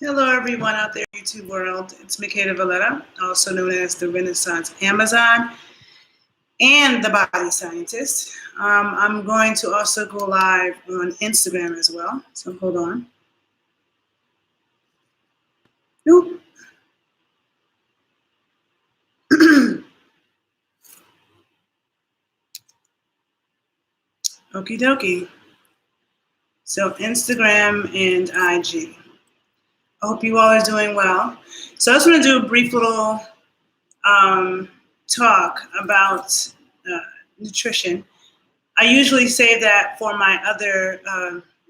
Hello, everyone out there in the YouTube world. It's Makeda Valletta, also known as the Renaissance Amazon and the Body Scientist. I'm going to also go live on Instagram as well. So hold on. Nope. Okie dokie. So Instagram and IG. I hope you all are doing well. So I just want to do a brief little talk about nutrition. I usually save that for my other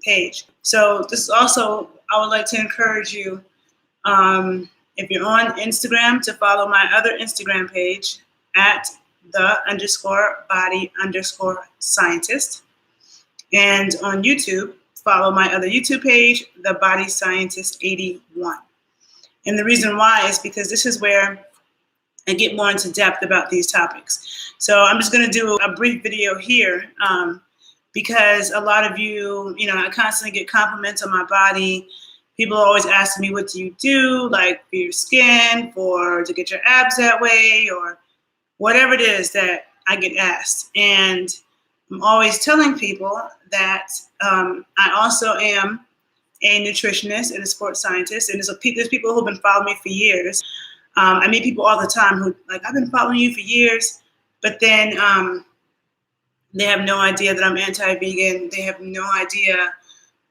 page. So this is also, I would like to encourage you, if you're on Instagram, to follow my other Instagram page at the_body_scientist. And on YouTube, follow my other YouTube page, the Body Scientist 81. And the reason why is because this is where I get more into depth about these topics. So I'm just going to do a brief video here because a lot of you, I constantly get compliments on my body. People are always asking me, what do you do, like for your skin, to get your abs that way, or whatever it is that I get asked. And I'm always telling people that I also am a nutritionist and a sports scientist. And there's people who've been following me for years. I meet people all the time who, like, I've been following you for years, but then they have no idea that I'm anti-vegan. They have no idea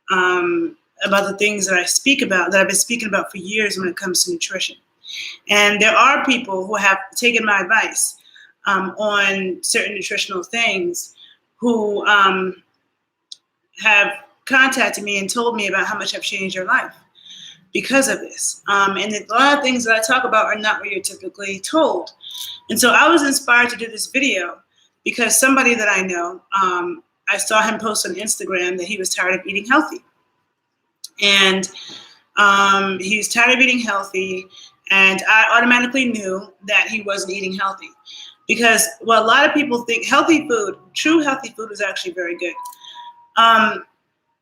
about the things that I speak about, that I've been speaking about for years when it comes to nutrition. And there are people who have taken my advice on certain nutritional things who have contacted me and told me about how much I've changed their life because of this. And a lot of things that I talk about are not what you're typically told. And so I was inspired to do this video because somebody that I know, I saw him post on Instagram that he was tired of eating healthy. And he was tired of eating healthy, and I automatically knew that he wasn't eating healthy. Because, well, a lot of people think true healthy food is actually very good.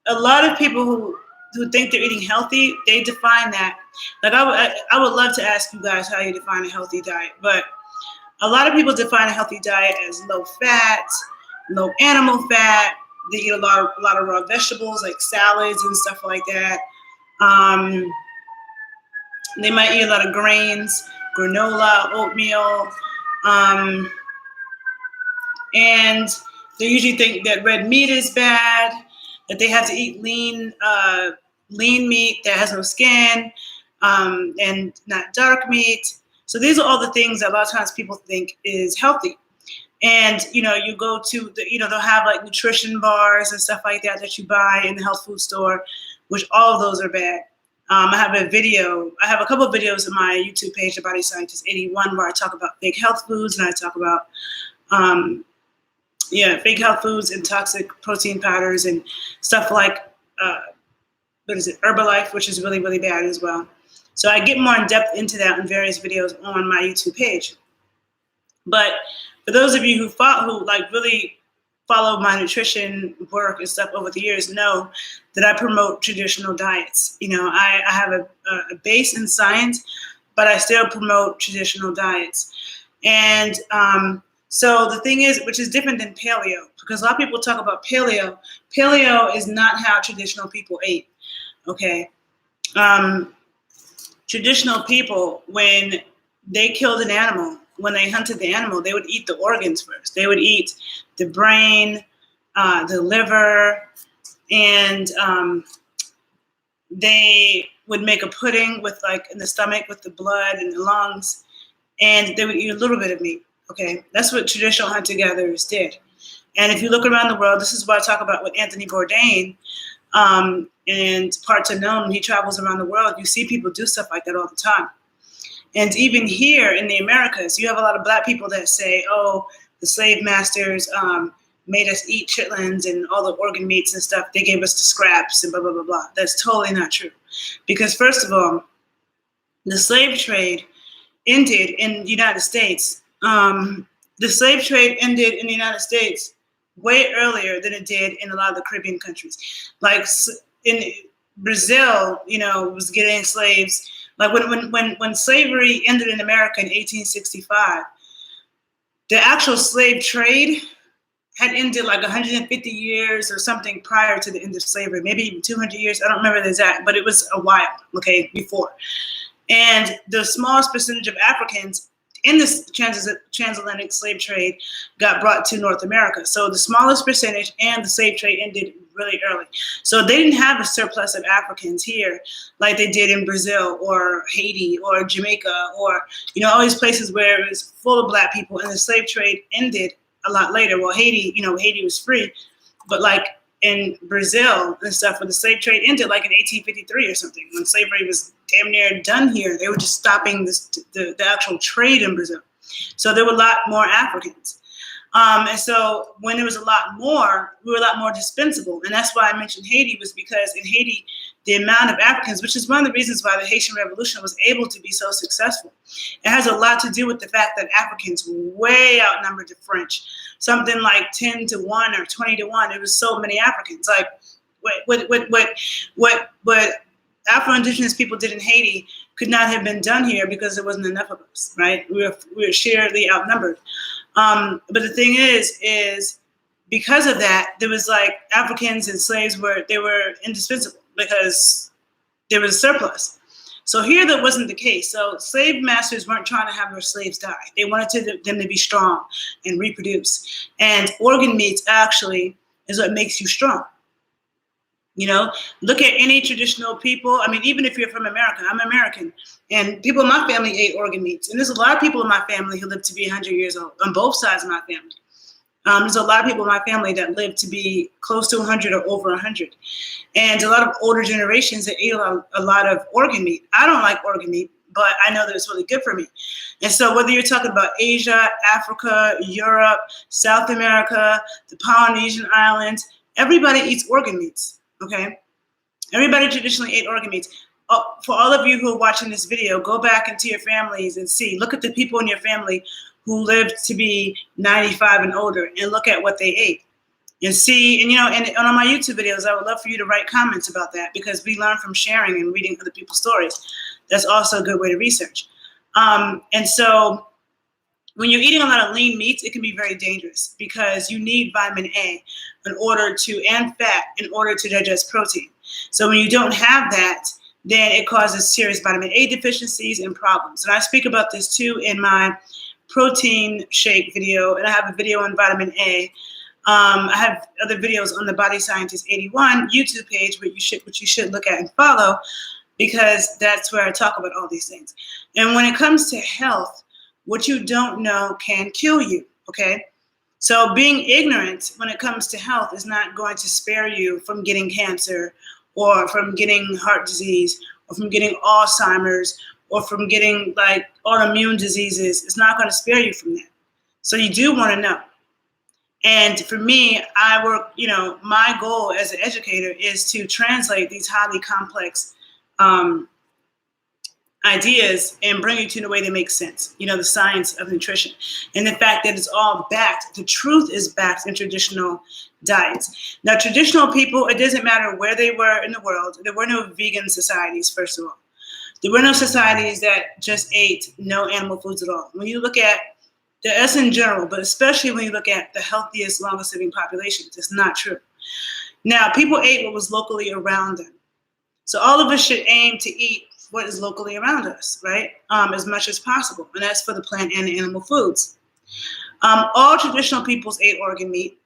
A lot of people who think they're eating healthy, they define that. Like I would love to ask you guys how you define a healthy diet, but a lot of people define a healthy diet as low fat, low animal fat. They eat a lot of raw vegetables like salads and stuff like that. They might eat a lot of grains, granola, oatmeal, and they usually think that red meat is bad, that they have to eat lean meat that has no skin, and not dark meat. So these are all the things that a lot of times people think is healthy. And, you go to they'll have like nutrition bars and stuff like that you buy in the health food store, which all of those are bad. I have a couple of videos on my YouTube page, The Body Scientist 81, where I talk about fake health foods, and I talk about, fake health foods and toxic protein powders and stuff like, Herbalife, which is really, really bad as well. So I get more in depth into that in various videos on my YouTube page. But for those of you who really follow my nutrition work and stuff over the years, know that I promote traditional diets. I have a base in science, but I still promote traditional diets. And so the thing is, which is different than paleo, because a lot of people talk about paleo. Paleo is not how traditional people ate. Okay. Traditional people, when they killed an animal, when they hunted the animal, they would eat the organs first. They would eat the brain, the liver, and they would make a pudding with, like, in the stomach with the blood and the lungs, and they would eat a little bit of meat. Okay, that's what traditional hunter-gatherers did. And if you look around the world, this is what I talk about with Anthony Bourdain, and parts unknown. When he travels around the world, you see people do stuff like that all the time. And even here in the Americas, you have a lot of Black people that say, oh, the slave masters made us eat chitlins and all the organ meats and stuff. They gave us the scraps and blah, blah, blah, blah. That's totally not true. Because first of all, the slave trade ended in the United States. The slave trade ended in the United States way earlier than it did in a lot of the Caribbean countries. Like Brazil, was getting slaves. Like when slavery ended in America in 1865, the actual slave trade had ended like 150 years or something prior to the end of slavery, maybe even 200 years. I don't remember the exact, but it was a while, before. And the smallest percentage of Africans in this transatlantic slave trade got brought to North America. So the smallest percentage, and the slave trade ended really early. So they didn't have a surplus of Africans here like they did in Brazil or Haiti or Jamaica or, all these places where it was full of Black people, and the slave trade ended a lot later. Well, Haiti, Haiti was free, but like in Brazil and stuff, when the slave trade ended, like in 1853 or something, when slavery was damn near done here, they were just stopping the actual trade in Brazil. So there were a lot more Africans. And so when there was a lot more, we were a lot more dispensable. And that's why I mentioned Haiti, was because in Haiti, the amount of Africans, which is one of the reasons why the Haitian Revolution was able to be so successful. It has a lot to do with the fact that Africans way outnumbered the French, something like 10 to 1 or 20 to 1. It was so many Africans. Like what Afro-Indigenous people did in Haiti could not have been done here because there wasn't enough of us, right? We were sheerly outnumbered. But the thing is because of that, there was like Africans and slaves were indispensable because there was a surplus. So here that wasn't the case. So slave masters weren't trying to have their slaves die. They wanted them to be strong and reproduce. And organ meats actually is what makes you strong. Look at any traditional people. I mean, even if you're from America, I'm American, and people in my family ate organ meats. And there's a lot of people in my family who live to be 100 years old on both sides of my family. There's a lot of people in my family that live to be close to 100 or over 100. And a lot of older generations that ate a lot of organ meat. I don't like organ meat, but I know that it's really good for me. And so whether you're talking about Asia, Africa, Europe, South America, the Polynesian Islands, everybody eats organ meats. Okay, everybody traditionally ate organ meats. For all of you who are watching this video, go back into your families and see. Look at the people in your family who lived to be 95 and older, and look at what they ate. And see, and on my YouTube videos, I would love for you to write comments about that, because we learn from sharing and reading other people's stories. That's also a good way to research. And so when you're eating a lot of lean meats, it can be very dangerous because you need vitamin A and fat in order to digest protein. So when you don't have that, then it causes serious vitamin A deficiencies and problems. And I speak about this too in my protein shake video, and I have a video on vitamin A. I have other videos on the Body Scientist 81 YouTube page, which you should look at and follow, because that's where I talk about all these things. And when it comes to health, what you don't know can kill you, okay? So being ignorant when it comes to health is not going to spare you from getting cancer, or from getting heart disease, or from getting Alzheimer's, or from getting like autoimmune diseases. It's not going to spare you from that. So you do want to know. And for me, I work, my goal as an educator is to translate these highly complex ideas and bring it to in a way that makes sense. The science of nutrition, and the fact that it's all backed. The truth is backed in traditional diets. Now, traditional people, it doesn't matter where they were in the world. There were no vegan societies, first of all. There were no societies that just ate no animal foods at all. When you look at us in general, but especially when you look at the healthiest, longest living populations, it's not true. Now, people ate what was locally around them. So all of us should aim to eat what is locally around us, right? As much as possible. And that's for the plant and the animal foods. All traditional peoples ate organ meat.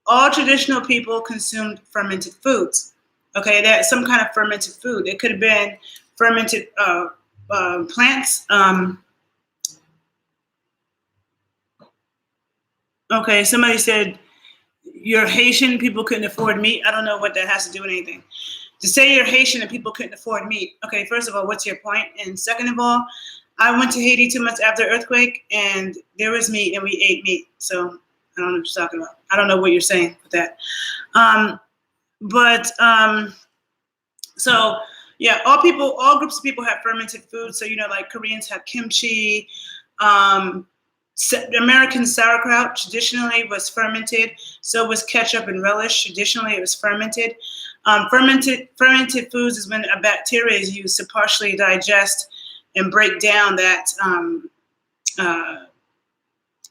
All traditional people consumed fermented foods. Okay, that's some kind of fermented food. It could have been fermented plants. Okay, somebody said you're Haitian, people couldn't afford meat. I don't know what that has to do with anything. To say you're Haitian and people couldn't afford meat. Okay, first of all, what's your point? And second of all, I went to Haiti 2 months after the earthquake, and there was meat, and we ate meat. So I don't know what you're talking about. I don't know what you're saying with that. So yeah, all groups of people have fermented food. So, like Koreans have kimchi. American sauerkraut traditionally was fermented. So was ketchup and relish. Traditionally, it was fermented. Fermented foods is when a bacteria is used to partially digest and break down uh,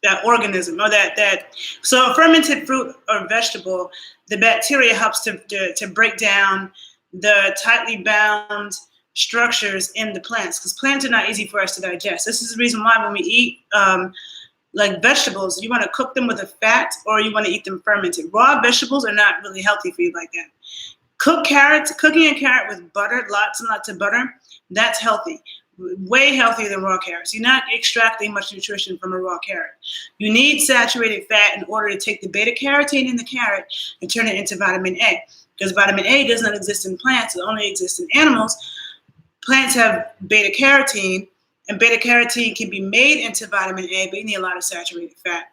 that organism or that. So a fermented fruit or vegetable, the bacteria helps to break down the tightly bound structures in the plants, because plants are not easy for us to digest. This is the reason why when we eat like vegetables, you want to cook them with a fat or you want to eat them fermented. Raw vegetables are not really healthy for you like that. Cooking a carrot with butter, lots and lots of butter, that's healthy. Way healthier than raw carrots. You're not extracting much nutrition from a raw carrot. You need saturated fat in order to take the beta carotene in the carrot and turn it into vitamin A. Because vitamin A does not exist in plants, it only exists in animals. Plants have beta carotene, and beta carotene can be made into vitamin A, but you need a lot of saturated fat.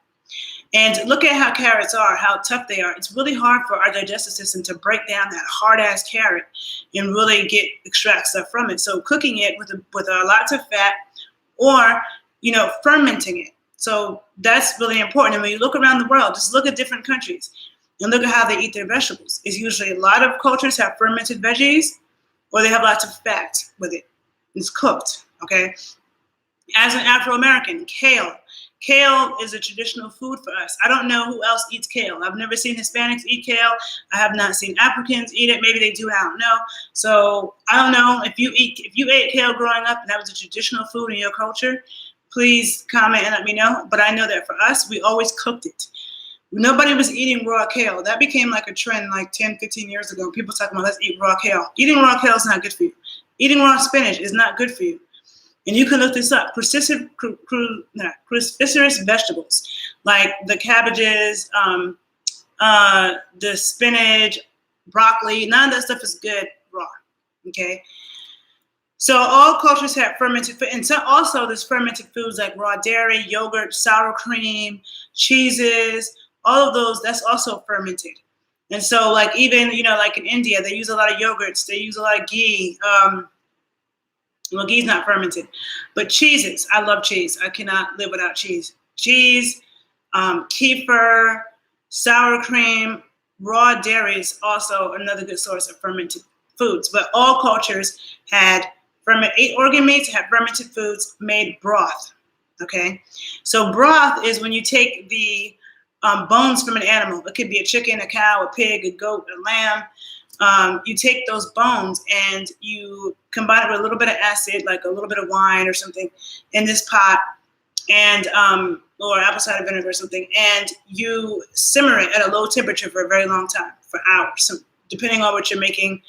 And look at how carrots are, how tough they are. It's really hard for our digestive system to break down that hard-ass carrot and really extract stuff from it. So cooking it with lots of fat, or fermenting it. So that's really important. And when you look around the world, just look at different countries and look at how they eat their vegetables. It's usually a lot of cultures have fermented veggies, or they have lots of fat with it. It's cooked, okay? As an Afro-American, kale. Kale is a traditional food for us. I don't know who else eats kale. I've never seen Hispanics eat kale. I have not seen Africans eat it. Maybe they do, I don't know. So I don't know if you ate kale growing up and that was a traditional food in your culture, please comment and let me know. But I know that for us, we always cooked it. Nobody was eating raw kale. That became like a trend like 10, 15 years ago. People talking about let's eat raw kale. Eating raw kale is not good for you. Eating raw spinach is not good for you. And you can look this up. Cruciferous vegetables, like the cabbages, the spinach, broccoli, none of that stuff is good raw, okay? So all cultures have fermented food. And so also there's fermented foods like raw dairy, yogurt, sour cream, cheeses, all of those, that's also fermented. And so like even, like in India, they use a lot of yogurts. They use a lot of ghee. Well, ghee's not fermented, but cheeses. I love cheese. I cannot live without cheese. Cheese, kefir, sour cream, raw dairy is also another good source of fermented foods. But all cultures ate organ meats, had fermented foods, made broth. Okay, so broth is when you take the bones from an animal. It could be a chicken, a cow, a pig, a goat, a lamb. You take those bones and you combine it with a little bit of acid, like a little bit of wine or something in this pot, and or apple cider vinegar or something, and you simmer it at a low temperature for a very long time, for hours, so depending on what you're making.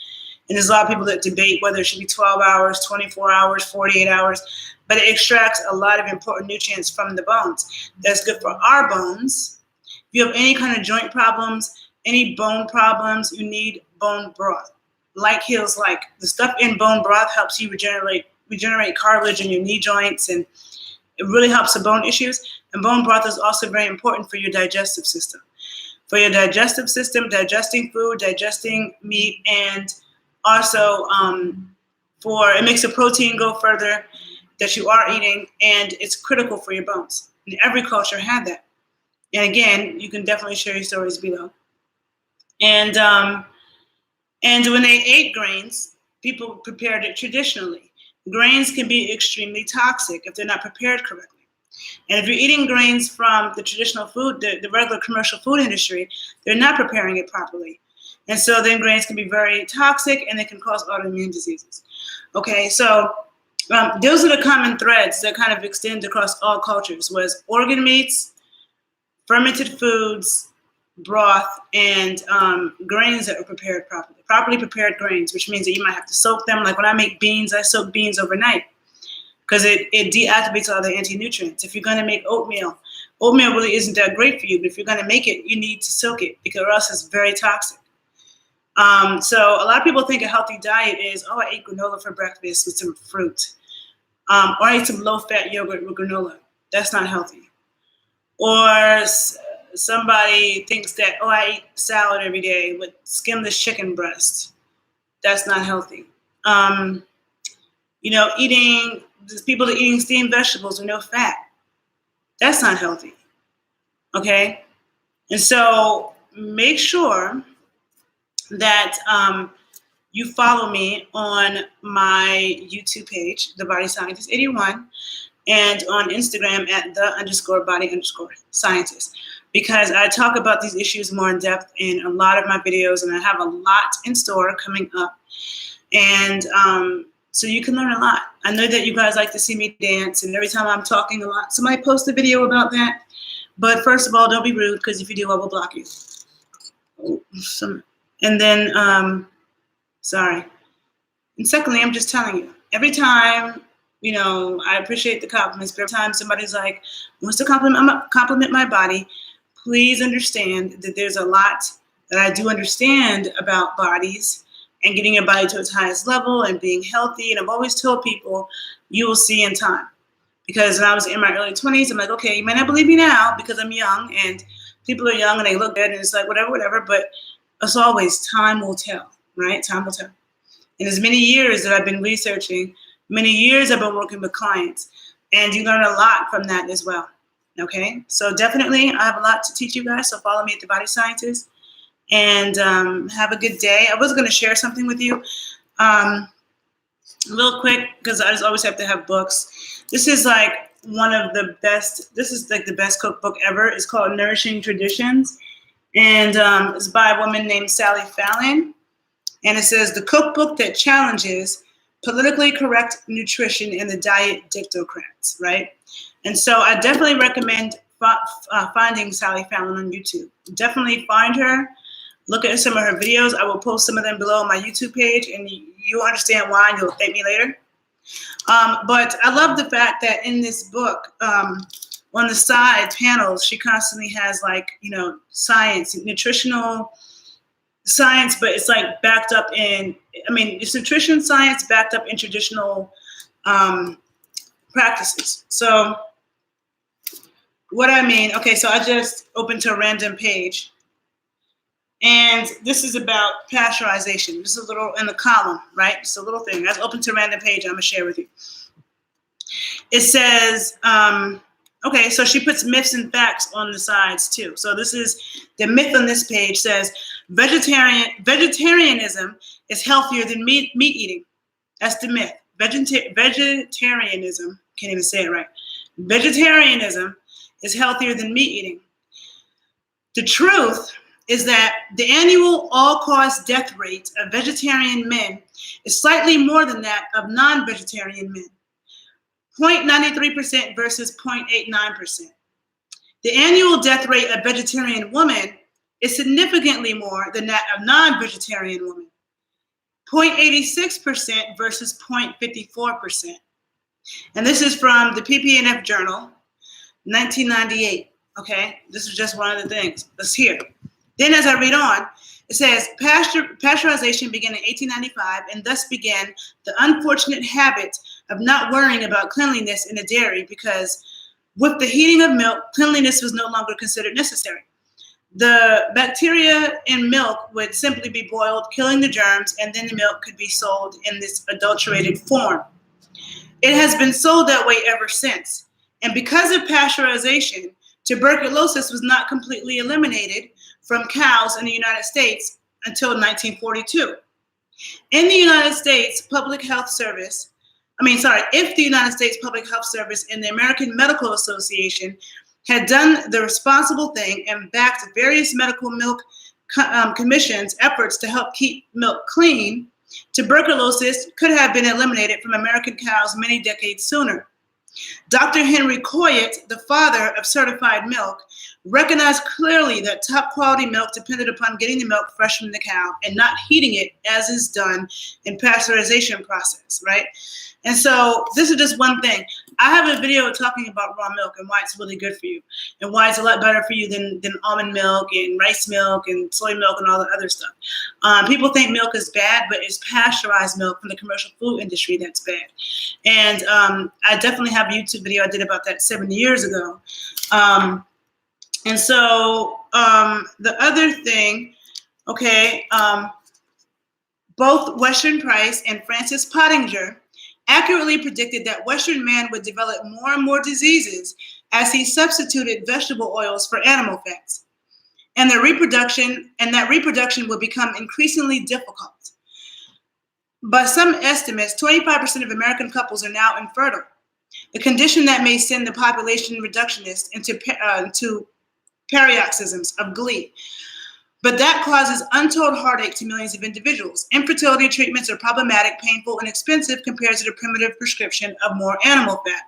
And there's a lot of people that debate whether it should be 12 hours, 24 hours, 48 hours, but it extracts a lot of important nutrients from the bones. That's good for our bones. If you have any kind of joint problems, any bone problems, you need bone broth. Like heals like. The stuff in bone broth helps you regenerate cartilage in your knee joints, and it really helps the bone issues. And bone broth is also very important for your digestive system. For your digestive system, digesting food, digesting meat, and also it makes the protein go further that you are eating, and it's critical for your bones. And every culture had that. And again, you can definitely share your stories below. And when they ate grains, people prepared it traditionally. Grains can be extremely toxic if they're not prepared correctly. And if you're eating grains from the traditional food, the regular commercial food industry, they're not preparing it properly. And so then grains can be very toxic and they can cause autoimmune diseases. Okay, so those are the common threads that kind of extend across all cultures, was organ meats, fermented foods, broth, and grains that are prepared properly. Properly prepared grains, which means that you might have to soak them. Like when I make beans, I soak beans overnight because it deactivates all the anti-nutrients. If you're going to make oatmeal really isn't that great for you, but if you're going to make it, you need to soak it because or else it's very toxic. So a lot of people think a healthy diet is, I ate granola for breakfast with some fruit. Or I ate some low-fat yogurt with granola. That's not healthy. Or somebody thinks that, I eat salad every day with skinless chicken breast. That's not healthy. There's people that are eating steamed vegetables with no fat. That's not healthy. Okay? And so make sure that you follow me on my YouTube page, The Body Scientist 81, and on Instagram at _body_scientist, because I talk about these issues more in depth in a lot of my videos, and I have a lot in store coming up. And so you can learn a lot. I know that you guys like to see me dance, and every time I'm talking a lot, somebody post a video about that. But first of all, don't be rude, because if you do, I will block you. And then, sorry. And secondly, I'm just telling you, every time, you know, I appreciate the compliments, but every time somebody's like, wants to compliment my body, please understand that there's a lot that I do understand about bodies and getting your body to its highest level and being healthy. And I've always told people, you will see in time. Because when I was in my early 20s, I'm like, okay, you might not believe me now because I'm young and people are young and they look good and it's like whatever. But as always, time will tell, right? Time will tell. In as many years that I've been researching, many years I've been working with clients, and you learn a lot from that as well. Okay, so definitely I have a lot to teach you guys. So follow me at The Body Scientist, and have a good day. I was going to share something with you, real quick, because I just always have to have books. This is like one of the best. This is like the best cookbook ever. It's called Nourishing Traditions, and it's by a woman named SALLY FALLON. And it says, the cookbook that challenges politically correct nutrition and the diet dictocrats, right? And so I definitely recommend finding SALLY FALLON on YouTube. Definitely find her. Look at some of her videos. I will post some of them below on my YouTube page, and you'll understand why, and you'll thank me later. But I love the fact that in this book, on the side panels, she constantly has, like, you know, science, nutritional science, but it's like backed up in, I mean, it's nutrition science backed up in traditional practices. So what I mean, okay, so I just opened to a random page, and this is about pasteurization. This is a little in the column, right? It's a little thing. I just opened to a random page I'm gonna share with you. It says, okay, so she puts myths and facts on the sides too. So this is the myth on this page says, vegetarianism is healthier than meat eating. That's the myth. Vegetarianism, can't even say it right. Vegetarianism is healthier than meat eating. The truth is that the annual all-cause death rate of vegetarian men is slightly more than that of non-vegetarian men. 0.93% versus 0.89%. The annual death rate of vegetarian women is significantly more than that of non-vegetarian women. 0.86% versus 0.54%. And this is from the PPNF Journal, 1998. Okay, this is just one of the things. Let's hear. Then as I read on, it says, pasteurization began in 1895 and thus began the unfortunate habit of not worrying about cleanliness in the dairy, because with the heating of milk, cleanliness was no longer considered necessary. The bacteria in milk would simply be boiled, killing the germs, and then the milk could be sold in this adulterated form. It has been sold that way ever since. And because of pasteurization, tuberculosis was not completely eliminated from cows in the United States until 1942. In the United States Public Health Service, if the United States Public Health Service and the American Medical Association had done the responsible thing and backed various medical milk commissions' efforts to help keep milk clean, tuberculosis could have been eliminated from American cows many decades sooner. Dr. Henry Coyett, the father of certified milk, recognized clearly that top quality milk depended upon getting the milk fresh from the cow and not heating it as is done in pasteurization process, right? And so this is just one thing. I have a video talking about raw milk and why it's really good for you and why it's a lot better for you than almond milk and rice milk and soy milk and all the other stuff. People think milk is bad, but it's pasteurized milk from the commercial food industry that's bad. And I definitely have a YouTube video I did about that 7 years ago. And so the other thing, okay, both Western Price and Francis Pottinger accurately predicted that Western man would develop more and more diseases as he substituted vegetable oils for animal fats. And that reproduction will become increasingly difficult. By some estimates, 25% of American couples are now infertile, a condition that may send the population reductionist into paroxysms of glee. But that causes untold heartache to millions of individuals. Infertility treatments are problematic, painful, and expensive compared to the primitive prescription of more animal fat.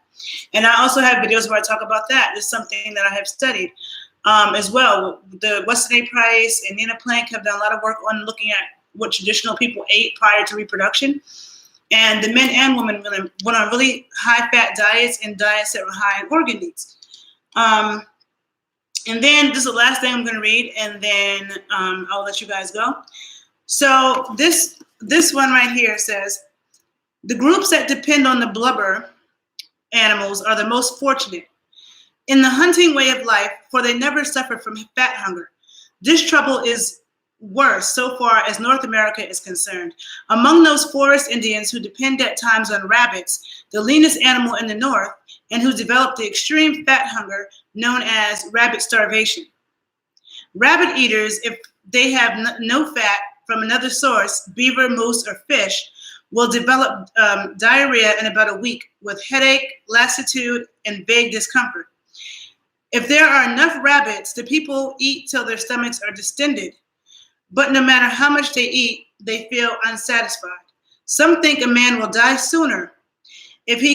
And I also have videos where I talk about that. It's something that I have studied as well. The Weston A. Price and Nina Plank have done a lot of work on looking at what traditional people ate prior to reproduction. And the men and women went on really high-fat diets and diets that were high in organ needs. And then this is the last thing I'm going to read, and then I'll let you guys go. So this one right here says, the groups that depend on the blubber animals are the most fortunate in the hunting way of life, for they never suffer from fat hunger. This trouble is worse so far as North America is concerned. Among those forest Indians who depend at times on rabbits, the leanest animal in the north, and who develop the extreme fat hunger known as rabbit starvation. Rabbit eaters, if they have no fat from another source, beaver, moose, or fish, will develop diarrhea in about a week with headache, lassitude, and vague discomfort. If there are enough rabbits, the people eat till their stomachs are distended. But no matter how much they eat, they feel unsatisfied. Some think a man will die sooner if he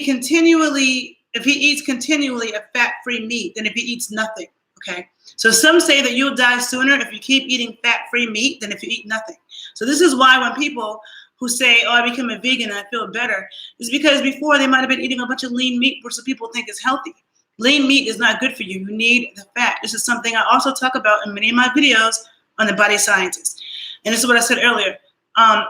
eats continually a fat-free meat than if he eats nothing. Okay, so some say that you'll die sooner if you keep eating fat-free meat than if you eat nothing. So this is why when people who say, "Oh, I become a vegan and I feel better," is because before they might have been eating a bunch of lean meat, which some people think is healthy. Lean meat is not good for you. You need the fat. This is something I also talk about in many of my videos on the Body Scientist. And this is what I said earlier.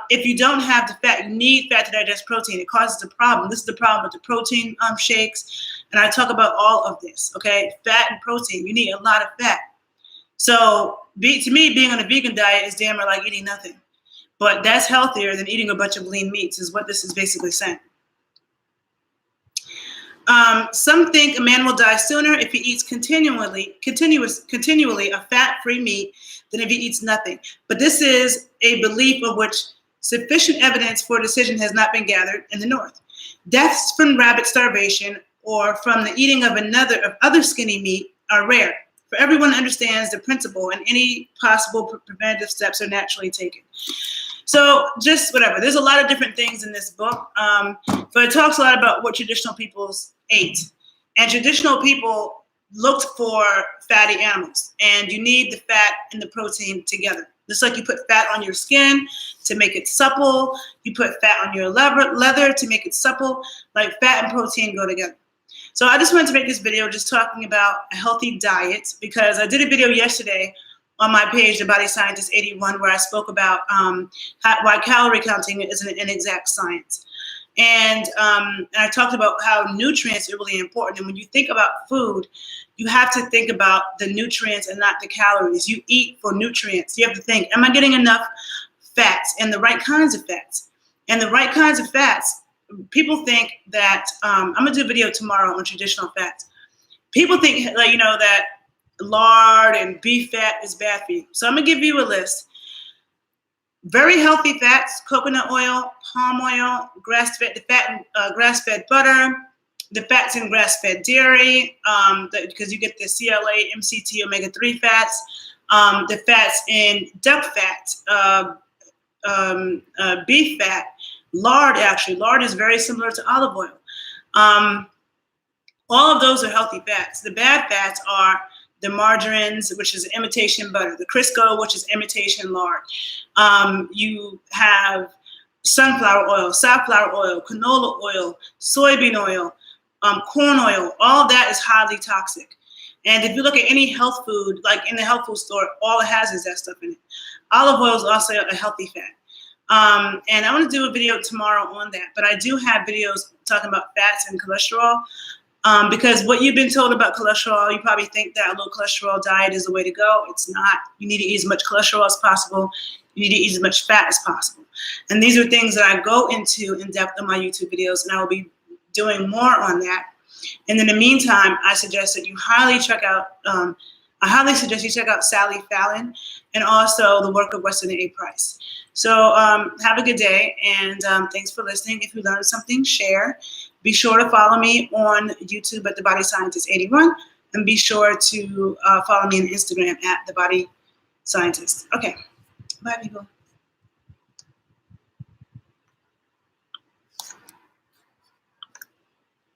If you don't have the fat, you need fat to digest protein. It causes a problem. This is the problem with the protein shakes. And I talk about all of this, okay? Fat and protein. You need a lot of fat. So to me, being on a vegan diet is damn near like eating nothing. But that's healthier than eating a bunch of lean meats is what this is basically saying. Some think a man will die sooner if he eats continually a fat-free meat than if he eats nothing. But this is a belief of which sufficient evidence for decision has not been gathered in the North. Deaths from rabbit starvation or from the eating of other skinny meat are rare. For everyone understands the principle, and any possible preventative steps are naturally taken. So just whatever. There's a lot of different things in this book, but it talks a lot about what traditional peoples ate. And traditional people looked for fatty animals, and you need the fat and the protein together. Just like you put fat on your skin to make it supple, you put fat on your leather to make it supple, like fat and protein go together. So I just wanted to make this video just talking about a healthy diet, because I did a video yesterday on my page, The Body Scientist 81, where I spoke about why calorie counting is an inexact science. And I talked about how nutrients are really important. And when you think about food, you have to think about the nutrients and not the calories. You eat for nutrients. You have to think, am I getting enough fats and the right kinds of fats? And the right kinds of fats, people think that, I'm going to do a video tomorrow on traditional fats. People think, like, you know, that lard and beef fat is bad for you. So I'm going to give you a list. Very healthy fats: coconut oil, palm oil, grass-fed, the fat in grass-fed butter, the fats in grass-fed dairy, because you get the CLA, MCT, omega-3 fats, the fats in duck fat, beef fat, lard. Actually, lard is very similar to olive oil. All of those are healthy fats. The bad fats are the margarines, which is imitation butter, the Crisco, which is imitation lard. You have sunflower oil, safflower oil, canola oil, soybean oil, corn oil. All of that is highly toxic. And if you look at any health food, like in the health food store, all it has is that stuff in it. Olive oil is also a healthy fat. And I want to do a video tomorrow on that. But I do have videos talking about fats and cholesterol. Because what you've been told about cholesterol, you probably think that a low cholesterol diet is the way to go. It's not. You need to eat as much cholesterol as possible. You need to eat as much fat as possible. And these are things that I go into in depth in my YouTube videos, and I will be doing more on that. And in the meantime, I suggest that you highly check out, I highly suggest you check out Sally Fallon and also the work of Weston A. Price. So have a good day, and thanks for listening. If you learned something, share. Be sure to follow me on YouTube at The Body Scientist 81, and be sure to follow me on Instagram at The Body Scientist. Okay, bye people.